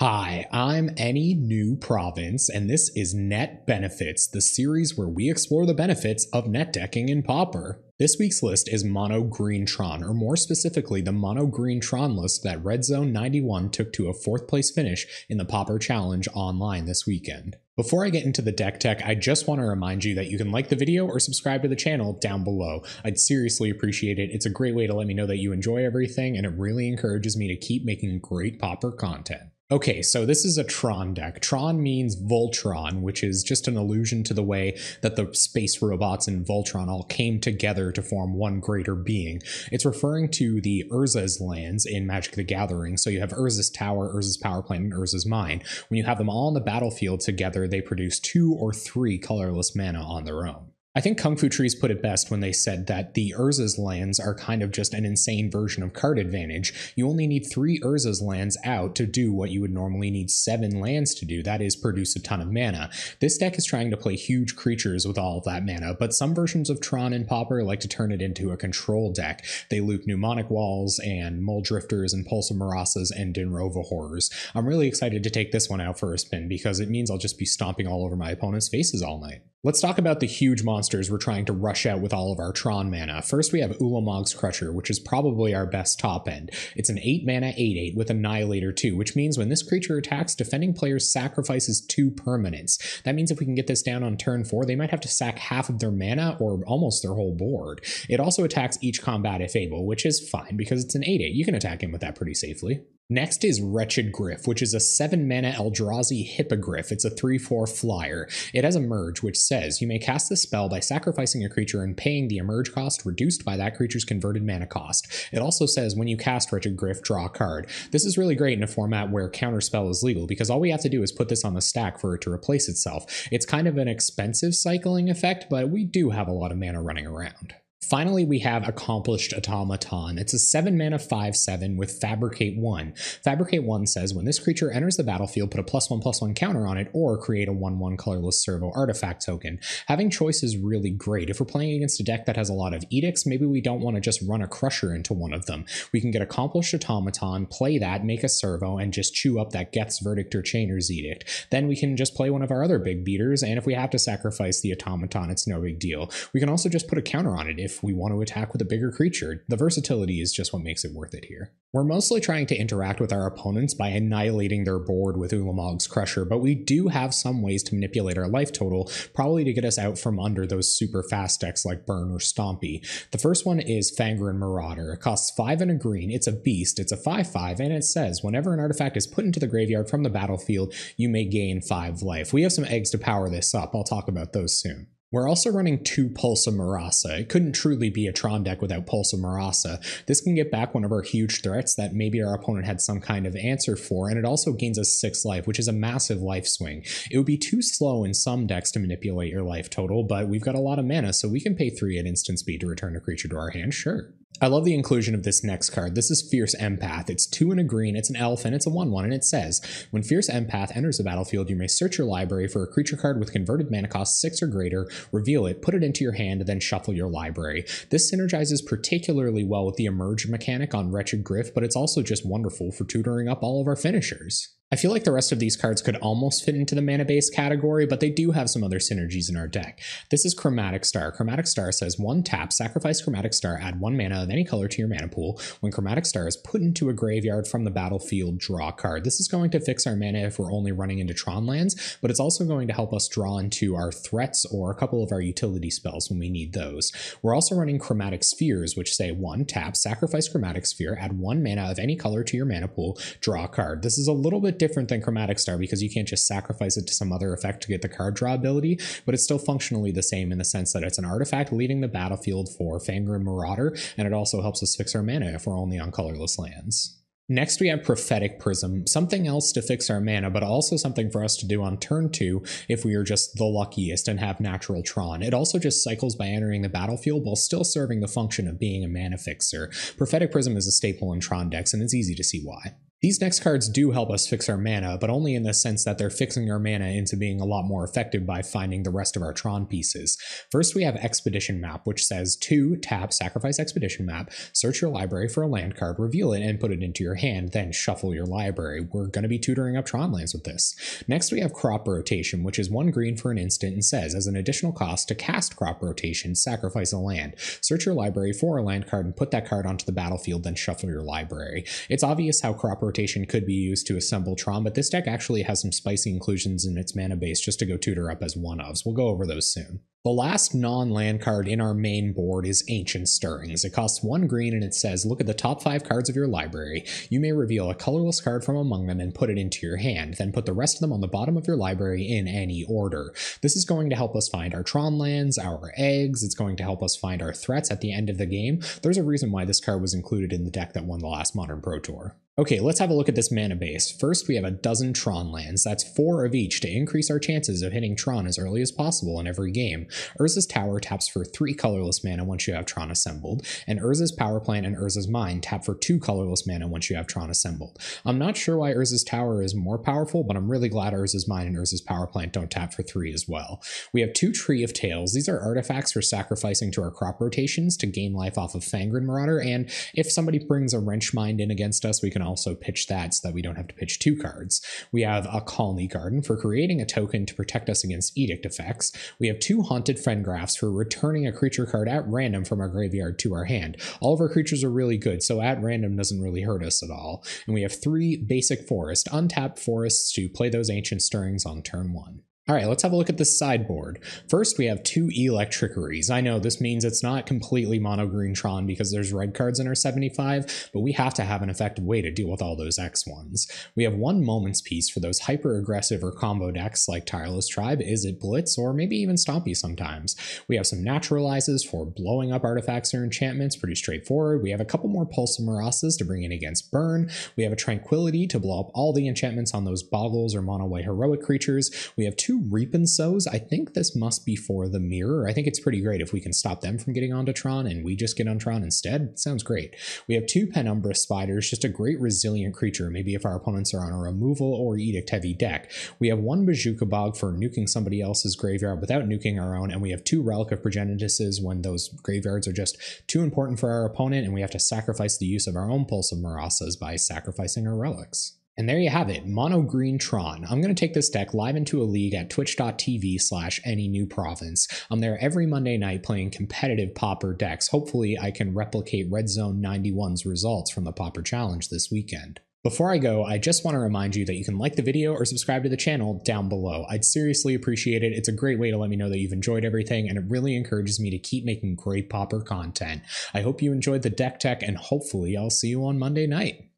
Hi, I'm Anynewprovince, and this is Net Benefits, the series where we explore the benefits of net decking in Pauper. This week's list is Mono Green Tron, or more specifically, the Mono Green Tron list that Red Zone 91 took to a 4th place finish in the Pauper Challenge online this weekend. Before I get into the deck tech, I just want to remind you that you can like the video or subscribe to the channel down below. I'd seriously appreciate it. It's a great way to let me know that you enjoy everything, and it really encourages me to keep making great Pauper content. Okay, so this is a Tron deck. Tron means Voltron, which is just an allusion to the way that the space robots in Voltron all came together to form one greater being. It's referring to the Urza's lands in Magic the Gathering. So you have Urza's Tower, Urza's Power Plant, and Urza's Mine. When you have them all on the battlefield together, they produce 2 or 3 colorless mana on their own. I think Kung Fu Trees put it best when they said that the Urza's lands are kind of just an insane version of card advantage. You only need 3 Urza's lands out to do what you would normally need 7 lands to do, that is, produce a ton of mana. This deck is trying to play huge creatures with all of that mana, but some versions of Tron and Pauper like to turn it into a control deck. They loop Mnemonic Walls and Mole Drifters and Pulsamarasas and Dinrova Horrors. I'm really excited to take this one out for a spin because it means I'll just be stomping all over my opponent's faces all night. Let's talk about the huge monsters we're trying to rush out with all of our Tron mana. First, we have Ulamog's Crusher, which is probably our best top end. It's an 8 mana 8/8 with Annihilator 2, which means when this creature attacks, defending players sacrifices 2 permanents. That means if we can get this down on turn 4, they might have to sack half of their mana or almost their whole board. It also attacks each combat if able, which is fine because it's an 8/8. You can attack him with that pretty safely. Next is Wretched Gryph, which is a 7 mana Eldrazi Hippogriff. It's a 3/4 flyer. It has a merge, which says you may cast this spell by sacrificing a creature and paying the emerge cost reduced by that creature's converted mana cost. It also says when you cast Wretched Gryph, draw a card. This is really great in a format where counterspell is legal because all we have to do is put this on the stack for it to replace itself. It's kind of an expensive cycling effect, but we do have a lot of mana running around. Finally, we have Accomplished Automaton. It's a 7 mana 5/7 with Fabricate 1. Fabricate 1 says when this creature enters the battlefield, put a +1/+1 counter on it or create a 1/1 colorless servo artifact token. Having choice is really great. If we're playing against a deck that has a lot of edicts, maybe we don't want to just run a Crusher into one of them. We can get Accomplished Automaton, play that, make a servo, and just chew up that Geth's Verdict or Chainer's Edict. Then we can just play one of our other big beaters, and if we have to sacrifice the Automaton, it's no big deal. We can also just put a counter on it if we want to attack with a bigger creature. The versatility is just what makes it worth it here. We're mostly trying to interact with our opponents by annihilating their board with Ulamog's Crusher, but we do have some ways to manipulate our life total, probably to get us out from under those super fast decks like Burn or Stompy. The first one is Fangren Marauder. It costs 5 and a green, it's a beast, it's a 5/5, and it says whenever an artifact is put into the graveyard from the battlefield, you may gain 5 life. We have some eggs to power this up, I'll talk about those soon. We're also running 2 Pulsamarasa. It couldn't truly be a Tron deck without Pulsamarasa. This can get back one of our huge threats that maybe our opponent had some kind of answer for, and it also gains us 6 life, which is a massive life swing. It would be too slow in some decks to manipulate your life total, but we've got a lot of mana, so we can pay 3 at instant speed to return a creature to our hand, sure. I love the inclusion of this next card. This is Fierce Empath. It's 2 and a green, it's an elf, and it's a 1/1, and it says, when Fierce Empath enters the battlefield, you may search your library for a creature card with converted mana cost 6 or greater, reveal it, put it into your hand, and then shuffle your library. This synergizes particularly well with the Emerge mechanic on Wretched Gryph, but it's also just wonderful for tutoring up all of our finishers. I feel like the rest of these cards could almost fit into the mana-based category, but they do have some other synergies in our deck. This is Chromatic Star. Chromatic Star says 1 tap, sacrifice Chromatic Star, add 1 mana of any color to your mana pool. When Chromatic Star is put into a graveyard from the battlefield, draw a card. This is going to fix our mana if we're only running into Tron lands, but it's also going to help us draw into our threats or a couple of our utility spells when we need those. We're also running Chromatic Spheres, which say 1 tap, sacrifice Chromatic Sphere, add 1 mana of any color to your mana pool, draw a card. This is a little bit different than Chromatic Star because you can't just sacrifice it to some other effect to get the card draw ability, but it's still functionally the same in the sense that it's an artifact leaving the battlefield for Fangren Marauder, and it also helps us fix our mana if we're only on colorless lands. Next we have Prophetic Prism, something else to fix our mana, but also something for us to do on turn 2 if we are just the luckiest and have natural Tron. It also just cycles by entering the battlefield while still serving the function of being a mana fixer. Prophetic Prism is a staple in Tron decks, and it's easy to see why. These next cards do help us fix our mana, but only in the sense that they're fixing our mana into being a lot more effective by finding the rest of our Tron pieces. First, we have Expedition Map, which says 2, tap, sacrifice Expedition Map, search your library for a land card, reveal it, and put it into your hand, then shuffle your library. We're going to be tutoring up Tron lands with this. Next, we have Crop Rotation, which is 1 green for an instant and says, as an additional cost to cast Crop Rotation, sacrifice a land. Search your library for a land card and put that card onto the battlefield, then shuffle your library. It's obvious how Crop Rotation could be used to assemble Tron, but this deck actually has some spicy inclusions in its mana base just to go tutor up as one-ofs. We'll go over those soon. The last non-land card in our main board is Ancient Stirrings. It costs 1 green and it says, look at the top 5 cards of your library. You may reveal a colorless card from among them and put it into your hand, then put the rest of them on the bottom of your library in any order. This is going to help us find our Tron lands, our eggs, it's going to help us find our threats at the end of the game. There's a reason why this card was included in the deck that won the last Modern Pro Tour. Okay, let's have a look at this mana base. First, we have a dozen Tron lands. That's 4 of each to increase our chances of hitting Tron as early as possible in every game. Urza's Tower taps for 3 colorless mana once you have Tron assembled, and Urza's Power Plant and Urza's Mine tap for 2 colorless mana once you have Tron assembled. I'm not sure why Urza's Tower is more powerful, but I'm really glad Urza's Mine and Urza's Power Plant don't tap for 3 as well. We have 2 Tree of Tails. These are artifacts for sacrificing to our crop rotations to gain life off of Fangren Marauder, and if somebody brings a Wrenchmind in against us, we can also pitch that so that we don't have to pitch 2 cards. We have a Colony Garden for creating a token to protect us against Edict effects. We have 2 Haunted Fengraphs for returning a creature card at random from our graveyard to our hand. All of our creatures are really good, so at random doesn't really hurt us at all. And we have 3 Basic Forest, untapped forests to play those Ancient Stirrings on turn 1. Alright, let's have a look at the sideboard. First, we have 2 Electrickeries. I know this means it's not completely Mono Green Tron because there's red cards in our 75, but we have to have an effective way to deal with all those X ones. We have 1 Moments Piece for those hyper-aggressive or combo decks like Tireless Tribe, Is It Blitz, or maybe even Stompy sometimes. We have some Naturalizes for blowing up artifacts or enchantments, pretty straightforward. We have a couple more Pulse of Marasas to bring in against Burn. We have a Tranquility to blow up all the enchantments on those Boggles or mono-white heroic creatures. We have 2 Reap and Sows. I think this must be for the Mirror. I think it's pretty great if we can stop them from getting onto Tron and we just get on Tron instead. It sounds great. We have 2 Penumbra Spiders, just a great resilient creature, maybe if our opponents are on a removal or edict heavy deck. We have 1 Bazooka Bog for nuking somebody else's graveyard without nuking our own, and we have 2 Relic of Progenituses when those graveyards are just too important for our opponent and we have to sacrifice the use of our own Pulse of Marasas by sacrificing our relics. And there you have it, Mono Green Tron. I'm going to take this deck live into a league at twitch.tv/Anynewprovince. I'm there every Monday night playing competitive Pauper decks. Hopefully I can replicate Red Zone 91's results from the Pauper Challenge this weekend. Before I go, I just want to remind you that you can like the video or subscribe to the channel down below. I'd seriously appreciate it. It's a great way to let me know that you've enjoyed everything, and it really encourages me to keep making great Pauper content. I hope you enjoyed the deck tech, and hopefully I'll see you on Monday night.